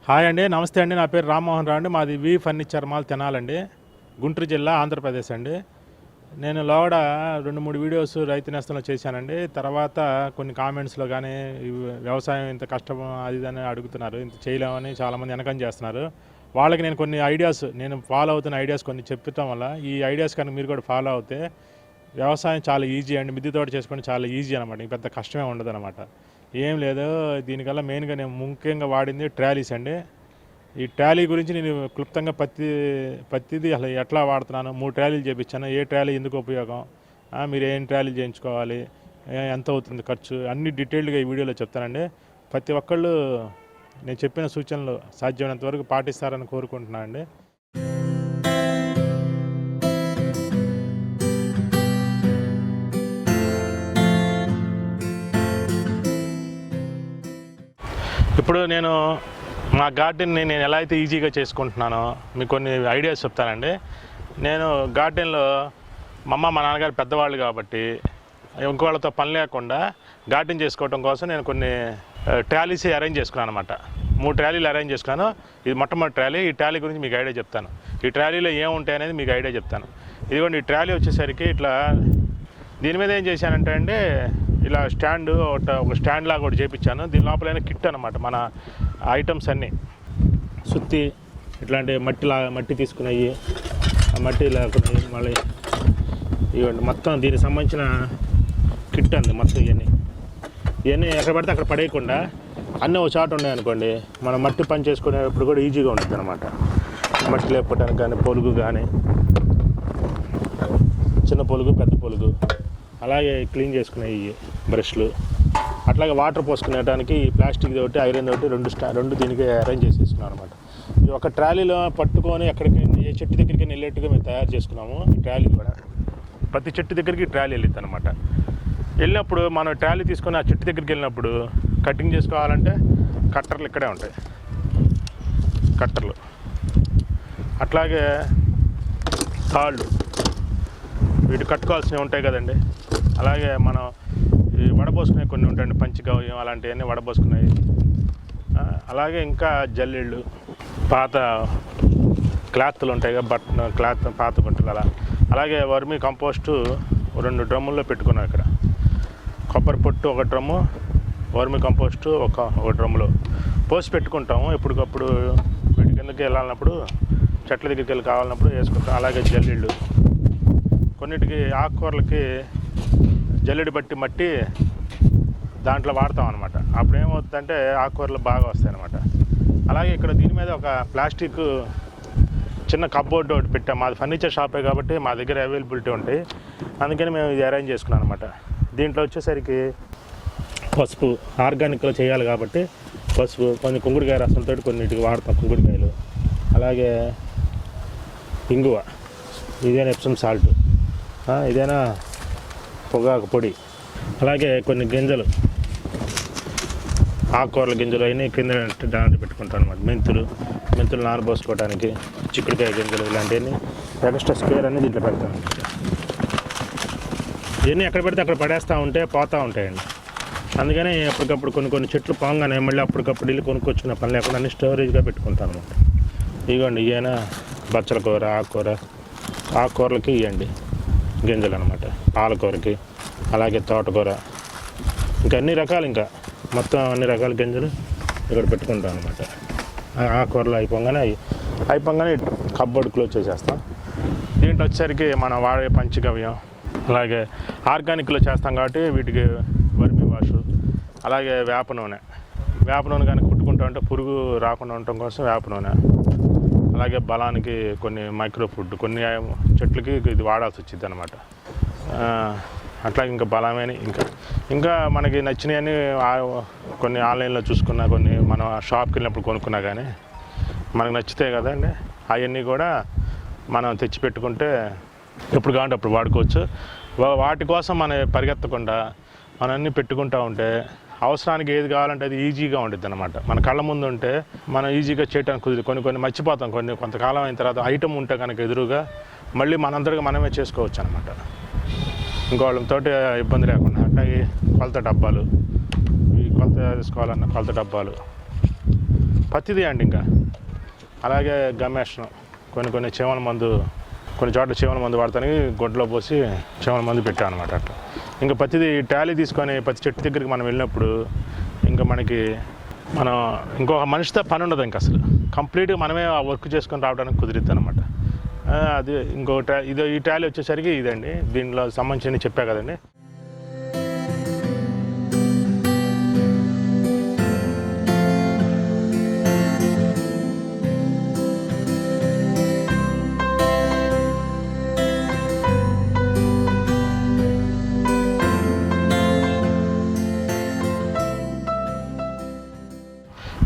Hi అండి, నమస్తే అండి. నా పేరు రామ్మోహన్ రావు అండి. మాది వి ఫర్నిచర్ మాల్ తెనాలండి, గుంటూరు జిల్లా, ఆంధ్రప్రదేశ్ అండి. నేను లోడ 2-3 వీడియోస్ రైతు నేస్తంలో చేశానండి. తర్వాత కొన్ని కామెంట్స్లో కానీ వ్యవసాయం ఇంత కష్టం అది అని అడుగుతున్నారు, ఇంత చేయలేమని చాలామంది వెనకం చేస్తున్నారు. వాళ్ళకి నేను కొన్ని ఐడియాస్, నేను ఫాలో అవుతున్న ఐడియాస్ కొన్ని చెప్పటం వల్ల, ఈ ఐడియాస్ కనుక మీరు కూడా ఫాలో అవుతే వ్యవసాయం చాలా ఈజీ అండి. మిద్దె తోట చేసుకొని చాలా ఈజీ అనమాట, పెద్ద కష్టమే ఉండదు అనమాట. ఏం లేదు, దీనికల్లా మెయిన్గా నేను ముఖ్యంగా వాడింది ట్రాలీస్ అండి. ఈ ట్రాలీ గురించి నేను క్లుప్తంగా ప్రతిదీ అసలు ఎట్లా వాడుతున్నాను, 3 ట్రాలీలు చేయించాను, ఏ ట్రాలీ ఎందుకు ఉపయోగం, మీరు ఏం ట్రాలీలు చేయించుకోవాలి, ఎంత అవుతుంది ఖర్చు, అన్ని డీటెయిల్డ్గా ఈ వీడియోలో చెప్తానండి. ప్రతి ఒక్కళ్ళు నేను చెప్పిన సూచనలు సాధ్యమైనంత వరకు పాటిస్తారని కోరుకుంటున్నాను అండి. ఇప్పుడు నేను మా గార్డెన్ని నేను ఎలా అయితే ఈజీగా చేసుకుంటున్నానో మీకు కొన్ని ఐడియాస్ చెప్తానండి. నేను గార్డెన్లో మా నాన్నగారు పెద్దవాళ్ళు కాబట్టి ఇంకోళ్ళతో పని లేకుండా గార్డెన్ చేసుకోవడం కోసం నేను కొన్ని ట్రాలీస్ అరేంజ్ చేసుకున్నాను అనమాట. 3 ట్రాలీలు అరేంజ్ చేసుకున్నాను. ఇది మొట్టమొదటి ట్రాలీ. ఈ ట్రాలీ గురించి మీకు ఐడియా చెప్తాను. ఈ ట్రాలీలో ఏముంటాయి అనేది మీకు ఐడియా చెప్తాను. ఇదిగోండి, ఈ ట్రాలీ వచ్చేసరికి ఇట్లా దీని మీద ఏం చేశానంటే అండి, ఇలా స్టాండ్ ఒక స్టాండ్ లాగా ఒకటి చేయించాను. దీని లోపలైనా కిట్ అనమాట, మన ఐటమ్స్ అన్నీ సుత్తి, ఇట్లాంటి మట్టి తీసుకున్నాయి, ఆ మట్టి లేకున్నాయి, మళ్ళీ ఇవ్వండి మొత్తం దీనికి సంబంధించిన కిట్ అండి. మొత్తం ఇవన్నీ ఎక్కడ పడితే అక్కడ పడేయకుండా అన్నీ ఒక చాటు ఉన్నాయనుకోండి, మనం మట్టి పని చేసుకునేటప్పుడు కూడా ఈజీగా ఉంటుంది అనమాట. మట్టి లేకపోవడానికి కానీ, పొలుగు కానీ, చిన్న పొలుగు, పెద్ద పొలుగు, అలాగే క్లీన్ చేసుకునే ఈ బ్రష్లు, అట్లాగే వాటర్ పోసుకునేటానికి ప్లాస్టిక్ ఒకటి, ఐరన్ ఒకటి, రెండు దీనికి అరేంజ్ చేసేసుకున్నాం అనమాట. ఈ ఒక ట్రాలీలో పట్టుకొని ఎక్కడికి ఏ చెట్టు దగ్గరికి వెళ్ళేట్టుగా మేము తయారు చేసుకున్నాము. ఈ ట్రాలీ కూడా ప్రతి చెట్టు దగ్గరికి ట్రాలీ వెళ్ళిద్ది అనమాట. వెళ్ళినప్పుడు మనం ట్రాలీ తీసుకొని ఆ చెట్టు దగ్గరికి వెళ్ళినప్పుడు కటింగ్ చేసుకోవాలంటే కట్టర్లు ఇక్కడే ఉంటాయి, కట్టర్లు, అట్లాగే తాళ్ళు, వీటి కట్టుకోవాల్సినవి ఉంటాయి కదండి. అలాగే మనం ఈ వడబోసుకునే కొన్ని ఉంటాయండి, పంచగవ్యం అలాంటివన్నీ వడబోసుకునేవి. అలాగే ఇంకా జల్లెళ్ళు, పాత క్లాత్లు ఉంటాయి కదా, క్లాత్ పాత గుంటలు అలా. అలాగే వర్మీ కంపోస్టు 2 డ్రమ్ముల్లో పెట్టుకున్నాం. ఇక్కడ కొబ్బరి పొట్టు 1 డ్రమ్ము, వర్మీ కంపోస్టు ఒక డ్రమ్ములో పోసి పెట్టుకుంటాము. ఎప్పటికప్పుడు వీటి కిందకి వెళ్ళాలన్నప్పుడు, చెట్ల దగ్గరికి వెళ్ళి కావాలన్నప్పుడు వేసుకుంటాం. అలాగే జల్లెళ్ళు, కొన్నిటికి ఆకుకూరలకి జల్లెడి బట్టి మట్టి దాంట్లో వాడతాం అనమాట. అప్పుడు ఏమవుతుందంటే ఆకుకూరలు బాగా వస్తాయి అనమాట. అలాగే ఇక్కడ దీని మీద ఒక ప్లాస్టిక్ చిన్న కప్బోర్డ్ ఒకటి పెట్టాం. మాది ఫర్నిచర్ షాపే కాబట్టి మా దగ్గర అవైలబిలిటీ ఉంటాయి, అందుకని మేము ఇది అరేంజ్ చేసుకున్నాం అనమాట. దీంట్లో వచ్చేసరికి పసుపు, ఆర్గానిక్లో చేయాలి కాబట్టి పసుపు, కొన్ని కుంకుడుకాయ రసంతో కొన్నిటికి వాడతాం, కుంకుడుకాయలు. అలాగే ఇంగువ, ఇదేనా ఎప్సమ్ సాల్ట్, ఇదేనా పొగాకు పొడి. అలాగే కొన్ని గింజలు, ఆకుకూరల గింజలు అయినా కింద దాంట్లో పెట్టుకుంటాను అనమాట. మెంతులు నానబోసుకోవడానికి, చిక్కుడుకాయ గింజలు, ఇలాంటివన్నీ ఎక్స్ట్రా స్క్వేర్ అనేది దీంట్లో పెడతాను అనమాట. ఇవన్నీ ఎక్కడ పెడితే అక్కడ పడేస్తూ ఉంటే పోతూ ఉంటాయండి. అందుకని అప్పటికప్పుడు కొన్ని చెట్లు పోగానే మళ్ళీ అప్పటికప్పుడు వెళ్ళి కొనుక్కొచ్చుకునే పని లేకుండా అన్ని స్టోరేజ్గా పెట్టుకుంటాను అనమాట. ఇవ్వండి, ఇవైనా బచ్చల కూర, ఆకుకూరలకి ఇవ్వండి గింజలు అనమాట, పాలకూరకి, అలాగే తోటకూర, ఇంకా అన్ని రకాలు, ఇంకా మొత్తం అన్ని రకాల గింజలు ఇక్కడ పెట్టుకుంటాం అనమాట. ఆకుకూరలు అయిపోగానే కబ్బోర్డ్ క్లోజ్ చేసేస్తాం. దీంట్లో వచ్చేసరికి మనం వాడే పంచగవ్యం, అలాగే ఆర్గానిక్లో చేస్తాం కాబట్టి వీటికి వర్మి వాషు, అలాగే వేప నూనె కానీ కుట్టుకుంటూ ఉంటే పురుగు రాకుండా ఉండటం కోసం వేప నూనె, అలాగే బలానికి కొన్ని మైక్రో ఫుడ్, కొన్ని చెట్లకి ఇది వాడాల్సి వచ్చింది అనమాట. అట్లాగే ఇంకా బలమైన ఇంకా మనకి నచ్చినవన్నీ కొన్ని ఆన్లైన్లో చూసుకున్నా, కొన్ని మనం షాప్కి వెళ్ళినప్పుడు కొనుక్కున్నా కానీ మనకు నచ్చుతాయి కదండి, అవన్నీ కూడా మనం తెచ్చిపెట్టుకుంటే ఎప్పుడు కావాలంటే అప్పుడు వాడుకోవచ్చు. వాటి కోసం మనం పరిగెత్తకుండా మనం అన్నీ పెట్టుకుంటూ ఉంటే అవసరానికి ఏది కావాలంటే అది ఈజీగా ఉంటుంది అనమాట. మన కళ్ళ ముందు ఉంటే మనం ఈజీగా చేయడానికి కుదిరి కొన్ని మర్చిపోతాం. కొంతకాలం అయిన తర్వాత ఐటమ్ ఉంటే కనుక ఎదురుగా మళ్ళీ మనందరిగా మనమే చేసుకోవచ్చు అనమాట, ఇంకోళ్ళతో ఇబ్బంది లేకుండా. అట్లాగే కొలత డబ్బాలు, ఈ కొలత తీసుకోవాలన్న కొలత డబ్బాలు, పత్తిది అండి. ఇంకా అలాగే గమేషను కొన్ని చీమల మందు, కొన్ని చోట్ల చీమల మందు వాడతానికి గొడ్లో పోసి చీమల మందు పెట్టాం అనమాట. అట్లా ఇంకా పత్తిది ట్రాలీ తీసుకొని ప్రతి చెట్టు దగ్గరికి మనం వెళ్ళినప్పుడు ఇంకా మనం ఇంకొక మనిషితో పని ఉండదు. ఇంకా అసలు కంప్లీట్గా మనమే ఆ వర్క్ చేసుకొని రావడానికి కుదిరిద్ది అనమాట. అది ఈ ట్రాలీ వచ్చేసరికి ఇదండి. దీనిలో సంబంధించి చెప్పా కదండి.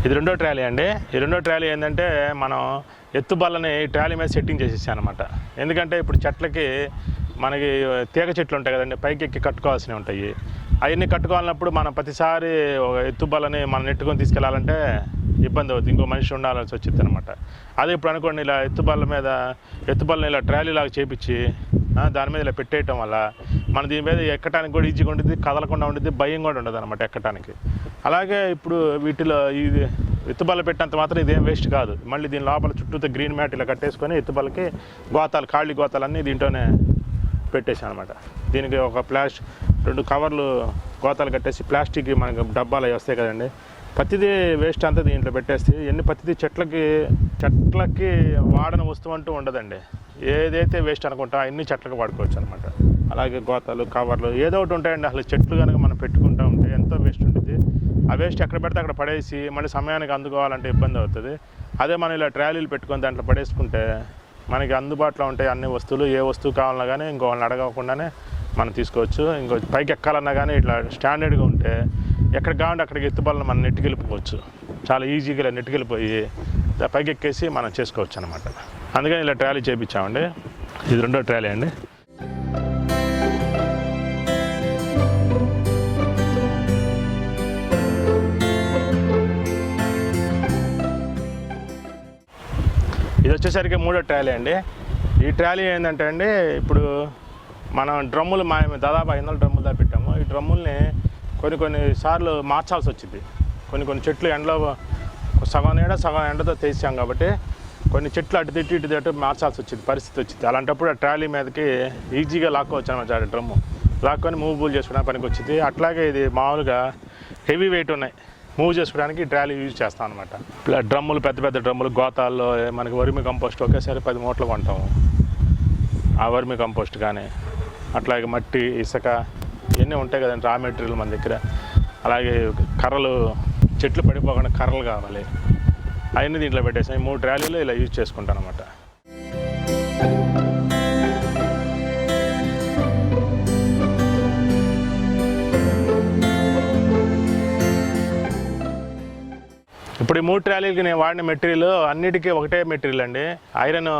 ఇది రెండో ట్రాలీ అండి. ఈ రెండో ట్రాలీ ఏంటంటే మనం ఎత్తుబల్లని ట్రాలీ మీద సెట్టింగ్ చేసేసాను అనమాట. ఎందుకంటే ఇప్పుడు చెట్లకి మనకి తీగ చెట్లు ఉంటాయి కదండి, పైకి ఎక్కి కట్టుకోవాల్సినవి ఉంటాయి. అవన్నీ కట్టుకోవాలన్నప్పుడు మనం ప్రతిసారి ఒక ఎత్తుబల్లని మనం నెట్టుకొని తీసుకెళ్ళాలంటే ఇబ్బంది అవుతుంది, ఇంకో మనిషి ఉండాల్సి వచ్చింది అనమాట. అదే ఇప్పుడు అనుకోండి, ఇలా ఎత్తుబల్లని ఇలా ట్రాలీ లాగా చేపించి దాని మీద ఇలా పెట్టేయటం వల్ల మన దీని మీద ఎక్కడానికి కూడా ఈజీగా ఉంటుంది, కదలకుండా ఉంటుంది, భయం కూడా ఉండదు అనమాట ఎక్కడానికి. అలాగే ఇప్పుడు వీటిలో ఇది ఎత్తుబల్ల పెట్టినంత మాత్రం ఇదేం వేస్ట్ కాదు. మళ్ళీ దీని లోపల చుట్టూతో గ్రీన్ మ్యాట్ ఇలా కట్టేసుకొని ఎత్తుబల్లకి గోతాలు, ఖాళీ గోతాలు అన్నీ దీంట్లోనే పెట్టేసాను అనమాట. దీనికి ఒక 2 కవర్లు గోతాలు కట్టేసి ప్లాస్టిక్ మనకి డబ్బాలు అవి వస్తాయి కదండి, పత్తిది వేస్ట్ అంతా దీంట్లో పెట్టేస్తే పత్తిది చెట్లకి వాడని వస్తువు అంటూ ఉండదండి. ఏదైతే వేస్ట్ అనుకుంటా అన్ని చెట్లకు వాడుకోవచ్చు అనమాట. అలాగే గోతాలు, కవర్లు ఏదో ఒకటి ఉంటాయండి. అసలు చెట్లు కనుక మనం పెట్టుకుంటూ ఉంటే ఎంతో వేస్ట్ ఉంటుంది. ఆ వేస్ట్ ఎక్కడ పెడితే అక్కడ పడేసి మళ్ళీ సమయానికి అందుకోవాలంటే ఇబ్బంది అవుతుంది. అదే మనం ఇలా ట్రాలీలు పెట్టుకొని దాంట్లో పడేసుకుంటే మనకి అందుబాటులో ఉంటాయి అన్ని వస్తువులు. ఏ వస్తువు కావాలన్నా కానీ ఇంకోళ్ళని అడగకుండానే మనం తీసుకోవచ్చు. ఇంకో పైకి ఎక్కాలన్నా కానీ ఇట్లా స్టాండర్డ్గా ఉంటే ఎక్కడికి కావాలంటే అక్కడికి ఎత్తుబల్లని మనం నెట్టుకెళ్ళిపోవచ్చు. చాలా ఈజీగా నెట్టుకెళ్ళిపోయి పైకి ఎక్కేసి మనం చేసుకోవచ్చు అనమాట. అందుకని ఇలా ట్రాలీ చేయించామండి. ఇది రెండో ట్రాలీ అండి. ఇది వచ్చేసరికి మూడో ట్రాలీ అండి. ఈ ట్రాలీ ఏంటంటే అండి, ఇప్పుడు మనం డ్రమ్ములు దాదాపు 500 డ్రమ్ములు దాకా పెట్టాము. ఈ డ్రమ్ముల్ని కొన్ని సార్లు మార్చాల్సి వచ్చింది. కొన్ని చెట్లు ఎండలో సగం ఎండతో తీసాం కాబట్టి కొన్ని చెట్లు అటు తిట్టు మార్చాల్సి వచ్చింది, పరిస్థితి వచ్చింది. అలాంటప్పుడు ఆ ట్రాలీ మీదకి ఈజీగా లాక్కోవచ్చు అనమాట. డ్రమ్ము లాక్కొని మూవ్ చేసుకోవడానికి పనికి వచ్చింది. అట్లాగే ఇది మామూలుగా హెవీ వెయిట్ ఉన్నాయి, మూవ్ చేసుకోవడానికి ట్రాలీ యూజ్ చేస్తాం అనమాట. డ్రమ్ములు, పెద్ద డ్రమ్ములు, గోతాల్లో మనకి వర్మి కంపోస్ట్ ఒకేసారి 10 మూటలు కొంటాము. ఆ వర్మి కంపోస్ట్ కానీ అట్లాగే మట్టి, ఇసుక ఇవన్నీ ఉంటాయి కదండి, రా మెటీరియల్ మన దగ్గర. అలాగే కర్రలు, చెట్లు పడిపోకుండా కర్రలు కావాలి, అవన్నీ దీంట్లో పెట్టేసాం. ఈ 3 ట్రాలీలు ఇలా యూజ్ చేసుకుంటాను అనమాట. ఇప్పుడు ఈ 3 ట్రాలీలకి నేను వాడిన మెటీరియల్ అన్నిటికీ ఒకటే మెటీరియల్ అండి. ఐరన్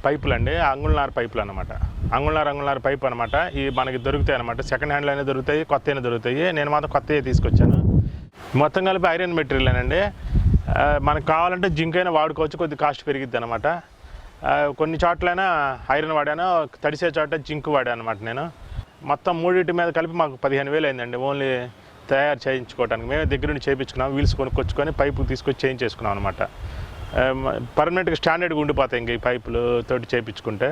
పైపులు అండి, అంగుళనార పైపులు అనమాట. అంగుళనార పైపు అనమాట. ఇవి మనకి దొరుకుతాయి అనమాట. సెకండ్ హ్యాండ్లో అయినా దొరుకుతాయి, కొత్త అయినా దొరుకుతాయి. నేను మాత్రం కొత్తవి తీసుకొచ్చాను. మొత్తం కలిపి ఐరన్ మెటీరియల్ అండి. మనకు కావాలంటే జింక్ అయినా వాడుకోవచ్చు, కొద్ది కాస్ట్ పెరిగిద్ది అనమాట. కొన్ని చోట్లైనా ఐరన్ వాడాను, తడిసే చోట జింక్ వాడాను అనమాట. నేను మొత్తం మూడింటి మీద కలిపి మాకు 15,000 అయిందండి. ఓన్లీ తయారు చేయించుకోవడానికి మేమే దగ్గర నుండి చేయించుకున్నాం. వీల్స్ కొనుక్కొచ్చుకొని పైపు తీసుకొచ్చి చేయించేసుకున్నాం అనమాట. పర్మనెంట్గా స్టాండర్డ్గా ఉండిపోతాయి ఇంక ఈ పైపులు తోటి చేయించుకుంటే.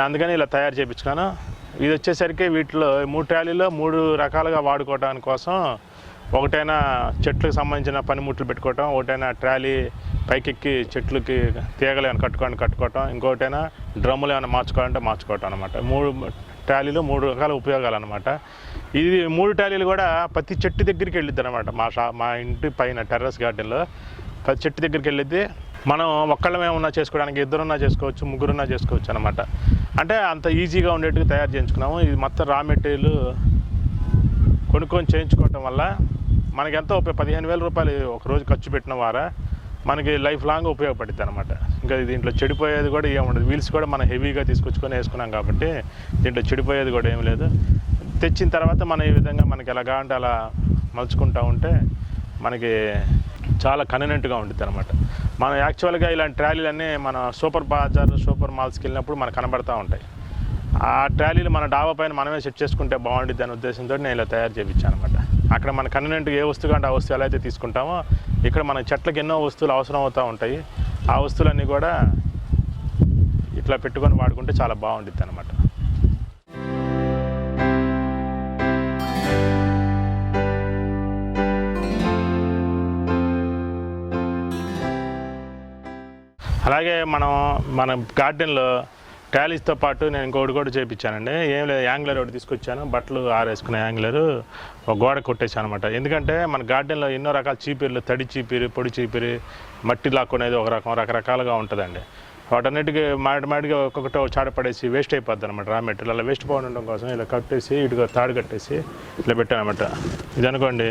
అందుకని ఇలా తయారు చేయించుకున్నాను. ఇది వచ్చేసరికి వీటిలో 3 ట్రాలీలో 3 రకాలుగా వాడుకోవడానికి కోసం, ఒకటైనా చెట్లకు సంబంధించిన పనిముట్లు పెట్టుకోవటం, ఒకటైనా ట్రాలీ పైకెక్కి చెట్లకి తీగలు ఏమైనా కట్టుకోవటం, ఇంకోటైనా డ్రమ్ములు ఏమైనా మార్చుకోవటం అనమాట. 3 ట్రాలీలు 3 రకాల ఉపయోగాలు అనమాట. ఇది 3 ట్రాలీలు కూడా ప్రతి చెట్టు దగ్గరికి వెళ్ళిద్ది అనమాట. మా ఇంటి పైన టెర్రస్ గార్డెన్లో ప్రతి చెట్టు దగ్గరికి వెళ్ళిద్ది. మనం ఒక్కళ్ళమే ఉన్నా చేసుకోవడానికి, ఇద్దరున్నా చేసుకోవచ్చు, ముగ్గురున్నా చేసుకోవచ్చు అనమాట. అంటే అంత ఈజీగా ఉండేట్టుగా తయారు చేయించుకున్నాము. ఇది మొత్తం రా మెటీరియల్ కొనుక్కొని చేయించుకోవటం వల్ల మనకి ఎంతో 15,000 రూపాయలు ఒక రోజు ఖర్చు పెట్టిన వారా మనకి లైఫ్ లాంగ్ ఉపయోగపడుతుంది అనమాట. ఇంకా దీంట్లో చెడిపోయేది కూడా ఏముండదు. వీల్స్ కూడా మనం హెవీగా తీసుకొచ్చుకొని వేసుకున్నాం కాబట్టి దీంట్లో చెడిపోయేది కూడా ఏమి లేదు. తెచ్చిన తర్వాత మనం ఈ విధంగా మనకి ఎలాగా అంటే అలా మలుచుకుంటూ ఉంటే మనకి చాలా కన్వీనియంట్గా ఉంటుంది అనమాట. మనం యాక్చువల్గా ఇలాంటి ట్రాలీలన్నీ మన సూపర్ బజార్, సూపర్ మాల్స్కి వెళ్ళినప్పుడు మనకు కనబడుతూ ఉంటాయి. ఆ ట్రాలీలు మన డాబా పైన మనమే సెట్ చేసుకుంటే బాగుంటుంది అనే ఉద్దేశంతో నేను ఇలా తయారు చేయించాను అనమాట. అక్కడ మన కన్వీనియంట్గా ఏ వస్తువు అంటే ఆ వస్తువు ఎలా అయితే తీసుకుంటామో ఇక్కడ మన చెట్లకు ఎన్నో వస్తువులు అవసరం అవుతూ ఉంటాయి. ఆ వస్తువులన్నీ కూడా ఇట్లా పెట్టుకొని వాడుకుంటే చాలా బాగుంటుంది అన్నమాట. అలాగే మన గార్డెన్లో ట్రాలీస్తో పాటు నేను ఇంకొకటి కూడా చేయించానండి. ఏం లేదు, యాంగ్లర్ ఒకటి తీసుకొచ్చాను, బట్టలు ఆరేసుకునే యాంగ్లరు ఒక గోడ కొట్టేసాను అనమాట. ఎందుకంటే మన గార్డెన్లో ఎన్నో రకాల చీపిర్లు, తడి చీపిరి, పొడి చీపిరి, మట్టి లాక్కునేది ఒక రకం, రకరకాలుగా ఉంటుందండి. వాటన్నిటికీ మాటిగా ఒక్కొక్కటి చాట పడేసి వేస్ట్ అయిపోద్ది అనమాట. రా మెటీరియల్ అలా వేస్ట్ పోవడం కోసం ఇలా కట్టేసి ఇటుగా తాడు కట్టేసి ఇట్లా పెట్టాను అనమాట. ఇది అనుకోండి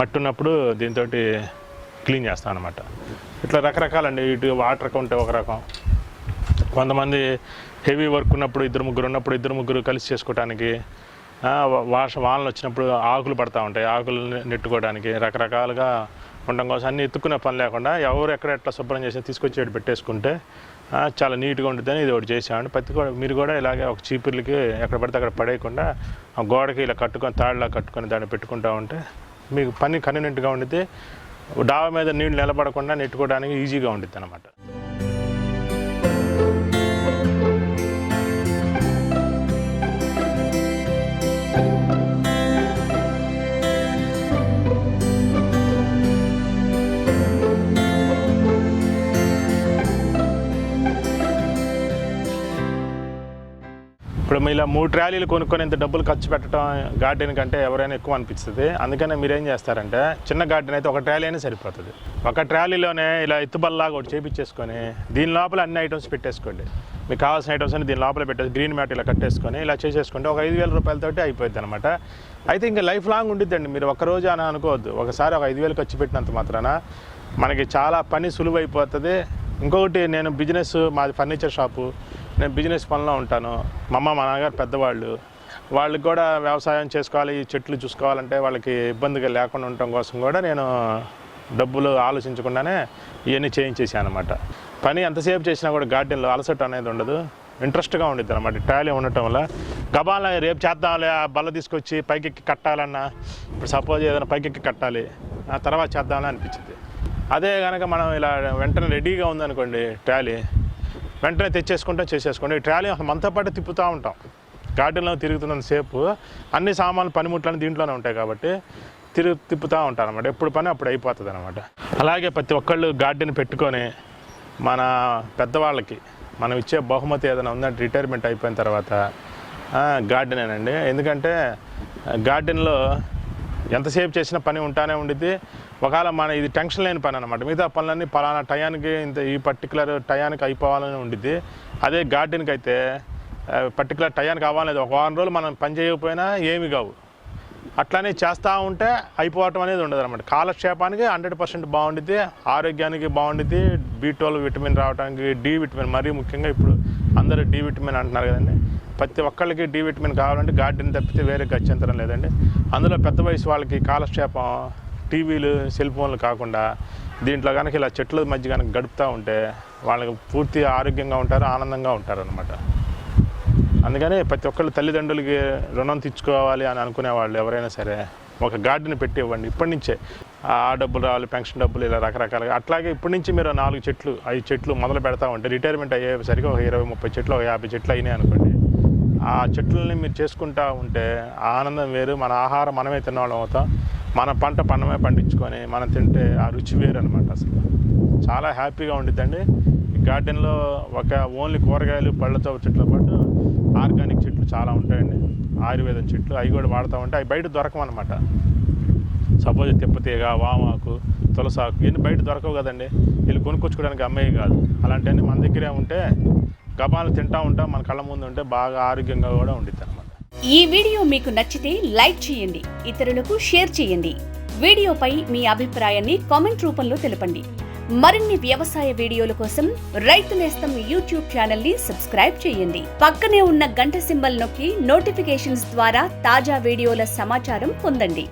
మట్టి ఉన్నప్పుడు దీంతో క్లీన్ చేస్తాను అనమాట. ఇట్లా రకరకాలండి. ఇటు వాటర్ ఉంటే ఒక రకం, కొంతమంది హెవీ వర్క్ ఉన్నప్పుడు ఇద్దరు ముగ్గురు కలిసి చేసుకోవడానికి, వానలు వచ్చినప్పుడు ఆకులు పడతా ఉంటాయి, ఆకులు నెట్టుకోవడానికి, రకరకాలుగా ఉండడం కోసం అన్నీ ఎత్తుకునే పని లేకుండా ఎవరు ఎట్లా శుభ్రం చేసి తీసుకొచ్చి పెట్టుకుంటే చాలా నీట్గా ఉంటుందని ఇది ఒకటి చేసామండి. మీరు కూడా ఇలాగే ఒక చీపుర్లకి ఎక్కడ పడితే అక్కడ పడేయకుండా ఆ గోడకి ఇలా కట్టుకొని తాడులా కట్టుకొని దాన్ని పెట్టుకుంటూ ఉంటే మీకు పని కన్వీనియంట్గా ఉండిద్ది. డాబా మీద నీళ్ళు నిలబడకుండా నెట్టుకోవడానికి ఈజీగా ఉండిద్ది అన్నమాట. ఇప్పుడు ఇలా 3 ట్రాలీలు కొనుక్కొని ఇంత డబ్బులు ఖర్చు పెట్టడం గార్డెన్ కంటే ఎవరైనా ఎక్కువ అనిపిస్తుంది. అందుకనే మీరేం చేస్తారంటే చిన్న గార్డెన్ అయితే ఒక ట్రాలీ అయినా సరిపోతుంది. ఒక ట్రాలీలోనే ఇలా ఎత్తుబల్లాగా ఒకటి చేపించేసుకొని దీని లోపల అన్ని ఐటమ్స్ పెట్టేసుకోండి. మీకు కావాల్సిన ఐటమ్స్ అన్ని దీని లోపల పెట్టేసి గ్రీన్ మ్యాట్ ఇలా కట్టేసుకొని ఇలా చేసేసుకుంటే ఒక 5,000 రూపాయలతోటి అయిపోద్ది అనమాట. అయితే ఇంకా లైఫ్ లాంగ్ ఉండిద్దండి. మీరు ఒక్కరోజు అని అనుకోవద్దు. ఒకసారి ఒక 5,000 ఖర్చు పెట్టినంత మాత్రాన మనకి చాలా పని సులువు అయిపోతుంది. ఇంకొకటి మాది ఫర్నిచర్ షాపు, నేను బిజినెస్ పనిలో ఉంటాను. మా నాన్నగారు పెద్దవాళ్ళు, వాళ్ళకి కూడా వ్యవసాయం చేసుకోవాలి, ఈ చెట్లు చూసుకోవాలంటే వాళ్ళకి ఇబ్బందిగా లేకుండా ఉండటం కోసం కూడా నేను డబ్బులు ఆలోచించకుండానే ఇవన్నీ చేయించేసాను అనమాట. పని ఎంతసేపు చేసినా కూడా గార్డెన్లో అలసట అనేది ఉండదు, ఇంట్రెస్ట్గా ఉండిద్ది అనమాట. ట్రాలీ ఉండటం వల్ల గబాల రేపు చేద్దాంలే, ఆ బల్ల తీసుకొచ్చి పైకెక్కి కట్టాలన్నా, ఇప్పుడు సపోజ్ ఏదైనా పైకెక్కి కట్టాలి, ఆ తర్వాత చేద్దామని అనిపించింది. అదే కనుక మనం ఇలా వెంటనే రెడీగా ఉందనుకోండి ట్రాలీ, వెంటనే చేసేసుకోండి. ఈ ట్రాలీ మనతో పాటు తిప్పుతూ ఉంటాం. గార్డెన్లో తిరుగుతున్నంతసేపు అన్ని సామాన్లు పనిముట్లన్నీ దీంట్లోనే ఉంటాయి కాబట్టి తిప్పుతూ ఉంటాను అనమాట. ఎప్పుడు పని అప్పుడు అయిపోతుంది అనమాట. అలాగే ప్రతి ఒక్కళ్ళు గార్డెన్ పెట్టుకొని మన పెద్దవాళ్ళకి మనం ఇచ్చే బహుమతి ఏదైనా ఉందంటే రిటైర్మెంట్ అయిపోయిన తర్వాత గార్డెనేనండి. ఎందుకంటే గార్డెన్లో ఎంతసేపు చేసిన పని ఉంటానే ఉండిద్ది. ఒకవేళ ఇది టెన్షన్ లేని పని అనమాట. మిగతా పనులన్నీ పలానా టయానికి ఈ పర్టికులర్ టయానికి అయిపోవాలని ఉండిద్ది. అదే గార్డెన్కి అయితే పర్టికులర్ టయానికి అవ్వాలనేది. ఒక వారం రోజులు మనం పని చేయకపోయినా ఏమి కావు, అట్లానే చేస్తూ ఉంటే అయిపోవటం అనేది ఉండదు అనమాట. కాలక్షేపానికి 100% బాగుండిద్ది, ఆరోగ్యానికి బాగుండిద్ది, B12 విటమిన్ రావడానికి, D విటమిన్ మరీ ముఖ్యంగా ఇప్పుడు అందరూ D విటమిన్ అంటున్నారు కదండి. ప్రతి ఒక్కళ్ళకి D విటమిన్ కావాలంటే గార్డెన్ తప్పితే వేరే గత్యంతరం లేదండి. అందులో పెద్ద వయసు వాళ్ళకి కాలక్షేపం టీవీలు, సెల్ ఫోన్లు కాకుండా దీంట్లో కనుక ఇలా చెట్ల మధ్య కనుక గడుపుతూ ఉంటే వాళ్ళకి పూర్తి ఆరోగ్యంగా ఉంటారు, ఆనందంగా ఉంటారు అనమాట. అందుకని ప్రతి ఒక్కళ్ళు తల్లిదండ్రులకి రుణం తెచ్చుకోవాలి అని అనుకునే వాళ్ళు ఎవరైనా సరే ఒక గార్డెన్ పెట్టి ఇవ్వండి. ఇప్పటి నుంచే ఆ డబ్బులు రావాలి, పెన్షన్ డబ్బులు, ఇలా రకరకాలుగా. అట్లాగే ఇప్పటి నుంచి మీరు 4 చెట్లు 5 చెట్లు మొదలు పెడతా ఉంటే రిటైర్మెంట్ అయ్యేసరికి ఒక 20-30 చెట్లు, ఒక 50 చెట్లు అయినాయి అనుకోండి. ఆ చెట్లని మీరు చేసుకుంటూ ఉంటే ఆనందం వేరు. మన ఆహారం మనమే తిన్నవాళ్ళం అవుతాం. మన పంట మనమే పండించుకొని మనం తింటే ఆ రుచి వేరు అనమాట. అసలు చాలా హ్యాపీగా ఉండిద్దండి. గార్డెన్లో ఓన్లీ కూరగాయలు, పళ్ళతో చెట్లతో పాటు ఆర్గానిక్ చెట్లు చాలా ఉంటాయండి. ఆయుర్వేదం చెట్లు అవి కూడా వాడుతూ ఉంటే అవి బయట దొరకమన్నమాట. సపోజ్ తిప్పతీగ, వామాకు, తులసాకు ఇవన్నీ బయట దొరకవు కదండి. వీళ్ళు కొనుక్కొచ్చుకోవడానికి అమ్మేవి కాదు. అలాంటివన్నీ మన దగ్గరే ఉంటే గబాలు తింటూ ఉంటాం, మన కళ్ళ ముందు ఉంటే బాగా ఆరోగ్యంగా కూడా ఉండిద్ది అనమాట. ఈ వీడియో మీకు నచ్చితే లైక్ చేయండి, ఇతరులకు షేర్ చేయండి. వీడియోపై మీ అభిప్రాయాన్ని కామెంట్ రూపంలో తెలపండి. మరిన్ని వ్యవసాయ వీడియోల కోసం రైతు నేస్తం యూట్యూబ్ ఛానల్ ని సబ్స్క్రైబ్ చేయండి. పక్కనే ఉన్న గంట సింబల్ నొక్కి నోటిఫికేషన్స్ ద్వారా తాజా వీడియోల సమాచారం పొందండి.